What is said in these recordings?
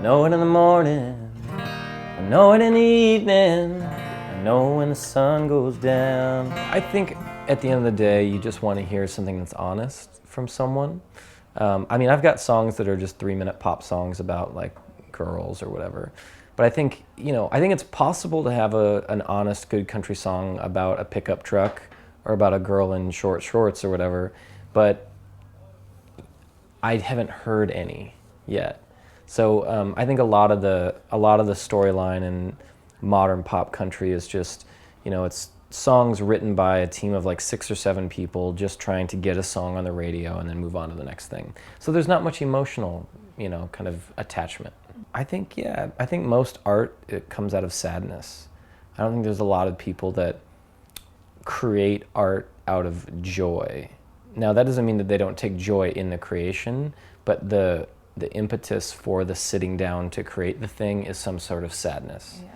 know it in the morning, I know it in the evening, I know when the sun goes down. I think at the end of the day, you just want to hear something that's honest from someone. I mean, I've got songs that are just 3-minute pop songs about like girls or whatever. But I think, I think it's possible to have an honest, good country song about a pickup truck or about a girl in short shorts or whatever. But I haven't heard any yet. So I think a lot of the storyline in modern pop country is just, it's songs written by a team of like 6 or 7 people just trying to get a song on the radio and then move on to the next thing. So there's not much emotional, kind of attachment. I think most art, it comes out of sadness. I don't think there's a lot of people that create art out of joy. Now, that doesn't mean that they don't take joy in the creation, but the impetus for the sitting down to create the thing is some sort of sadness. Yeah.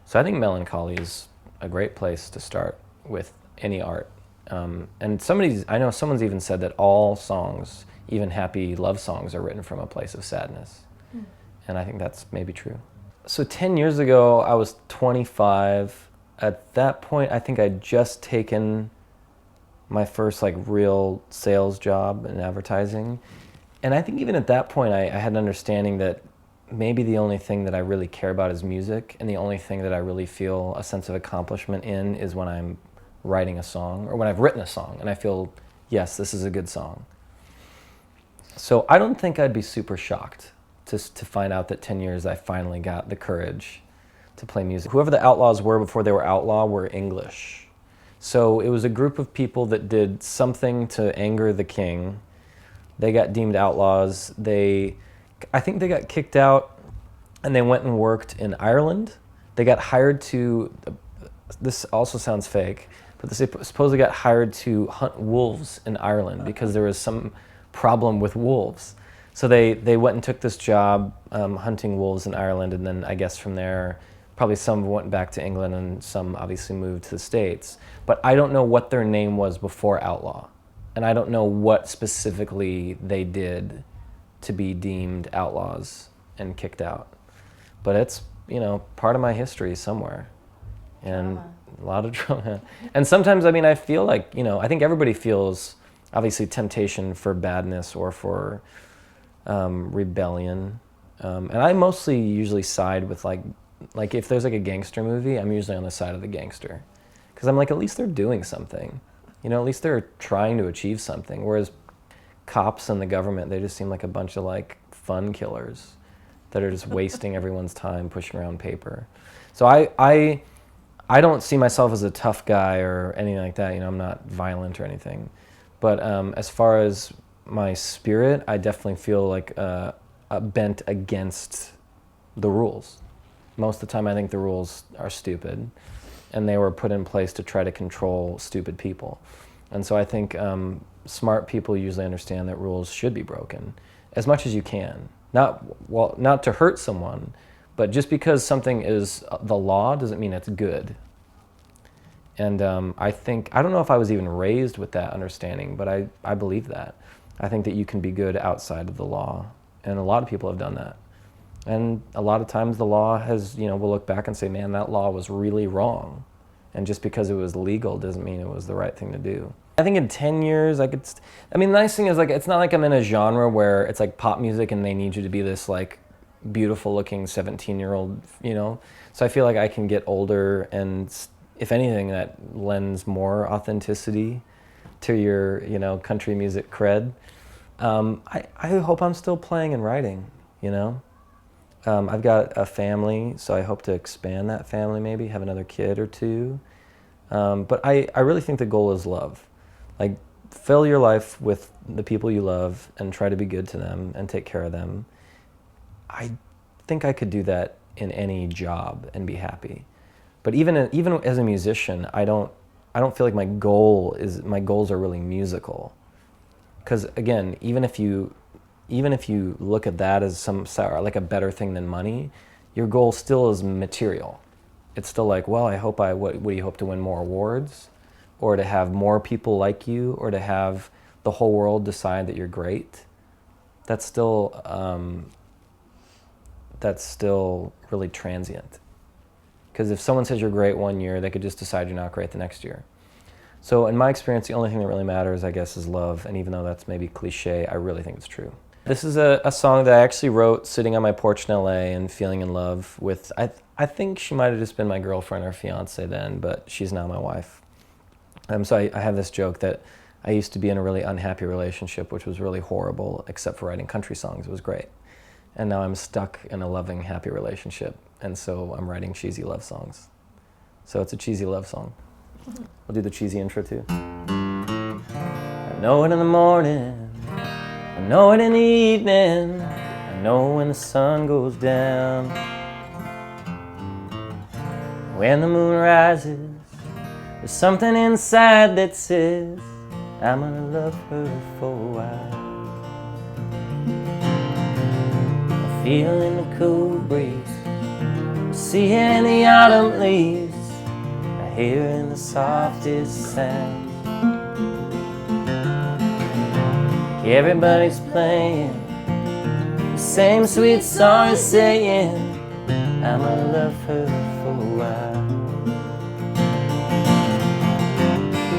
So I think melancholy is a great place to start with any art. And I know someone's even said that all songs, even happy love songs, are written from a place of sadness. Mm. And I think that's maybe true. So 10 years ago, I was 25. At that point, I think I'd just taken my first like real sales job in advertising. And I think even at that point, I had an understanding that maybe the only thing that I really care about is music, and the only thing that I really feel a sense of accomplishment in is when I'm writing a song, or when I've written a song, and I feel, yes, this is a good song. So I don't think I'd be super shocked to find out that 10 years I finally got the courage to play music. Whoever the Outlaws were before they were Outlaw were English. So it was a group of people that did something to anger the king. They got deemed outlaws. I think they got kicked out and they went and worked in Ireland. They got hired to, this also sounds fake, but they supposedly got hired to hunt wolves in Ireland because there was some problem with wolves. So they went and took this job hunting wolves in Ireland, and then I guess from there, probably some went back to England and some obviously moved to the States. But I don't know what their name was before Outlaw. And I don't know what specifically they did to be deemed outlaws and kicked out. But it's, part of my history somewhere. And a lot of drama. And sometimes, I feel like, I think everybody feels, obviously, temptation for badness or for rebellion. And I mostly usually side with, like if there's like a gangster movie, I'm usually on the side of the gangster. Because I'm like, at least they're doing something. At least they're trying to achieve something. Whereas cops and the government, they just seem like a bunch of like fun killers that are just wasting everyone's time pushing around paper. So I don't see myself as a tough guy or anything like that. I'm not violent or anything. But as far as my spirit, I definitely feel like a bent against the rules. Most of the time I think the rules are stupid, and they were put in place to try to control stupid people. And so I think smart people usually understand that rules should be broken as much as you can. Not to hurt someone, but just because something is the law doesn't mean it's good. And I don't know if I was even raised with that understanding, but I believe that. I think that you can be good outside of the law, and a lot of people have done that. And a lot of times the law has, we'll look back and say, man, that law was really wrong. And just because it was legal doesn't mean it was the right thing to do. I think in 10 years, the nice thing is, like, it's not like I'm in a genre where it's like pop music and they need you to be this like beautiful looking 17-year-old, So I feel like I can get older, and if anything, that lends more authenticity to your, country music cred. I hope I'm still playing and writing, I've got a family, so I hope to expand that family, maybe have another kid or two. But I really think the goal is love. Like, fill your life with the people you love and try to be good to them and take care of them. I think I could do that in any job and be happy. But even as a musician, I don't feel like my goals are really musical. Because again, even if you look at that as like a better thing than money, your goal still is material. It's still like, well, what do you hope to win more awards? Or to have more people like you? Or to have the whole world decide that you're great? That's still that's still really transient. Because if someone says you're great one year, they could just decide you're not great the next year. So in my experience, the only thing that really matters, I guess, is love. And even though that's maybe cliche, I really think it's true. This is a song that I actually wrote sitting on my porch in LA and feeling in love with, I think she might have just been my girlfriend or fiance then, but she's now my wife. So I have this joke that I used to be in a really unhappy relationship, which was really horrible, except for writing country songs. It was great. And now I'm stuck in a loving, happy relationship. And so I'm writing cheesy love songs. So it's a cheesy love song. We'll do the cheesy intro too. I know it in the morning. I know it in the evening. I know when the sun goes down. When the moon rises, there's something inside that says I'm gonna love her for a while. I feel in the cool breeze, I see it in the autumn leaves, I hear it in the softest sounds. Everybody's playing the same sweet song, saying I'm gonna love her for a while.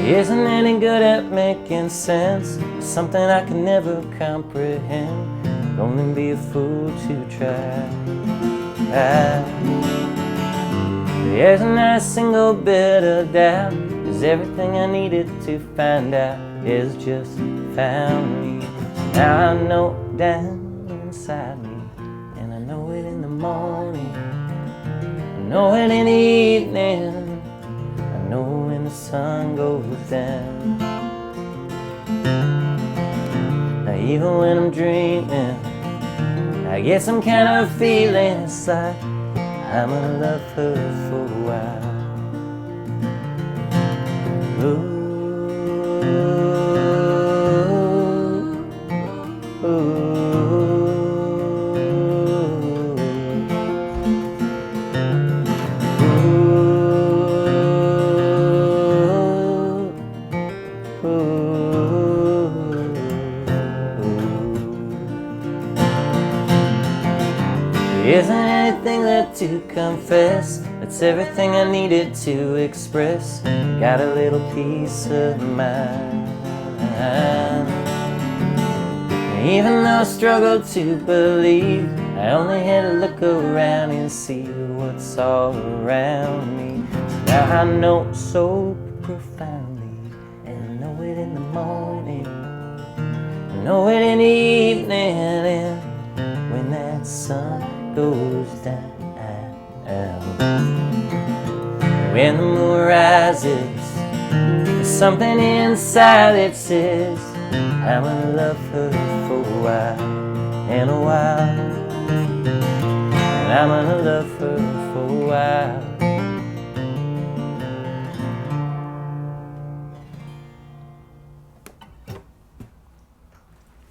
Isn't any good at making sense, something I can never comprehend. I'd only be a fool to try. There isn't a single bit of doubt, 'cause everything I needed to find out is just found me. Now I know down inside me, and I know it in the morning, I know it in the evening, I know when the sun goes down. Now even when I'm dreaming, I get some kind of feeling. It's like I'm gonna love her for a while. Ooh. Isn't anything left to confess? That's everything I needed to express. Got a little peace of mind. Even though I struggle to believe, I only had to look around and see what's all around me. So now I know so profoundly, and I know it in the morning, I know it in the evening, and when that sun goes down. When the moon rises, there's something inside that says I'm gonna love her for a while, and a while, and I'm gonna love her for a while.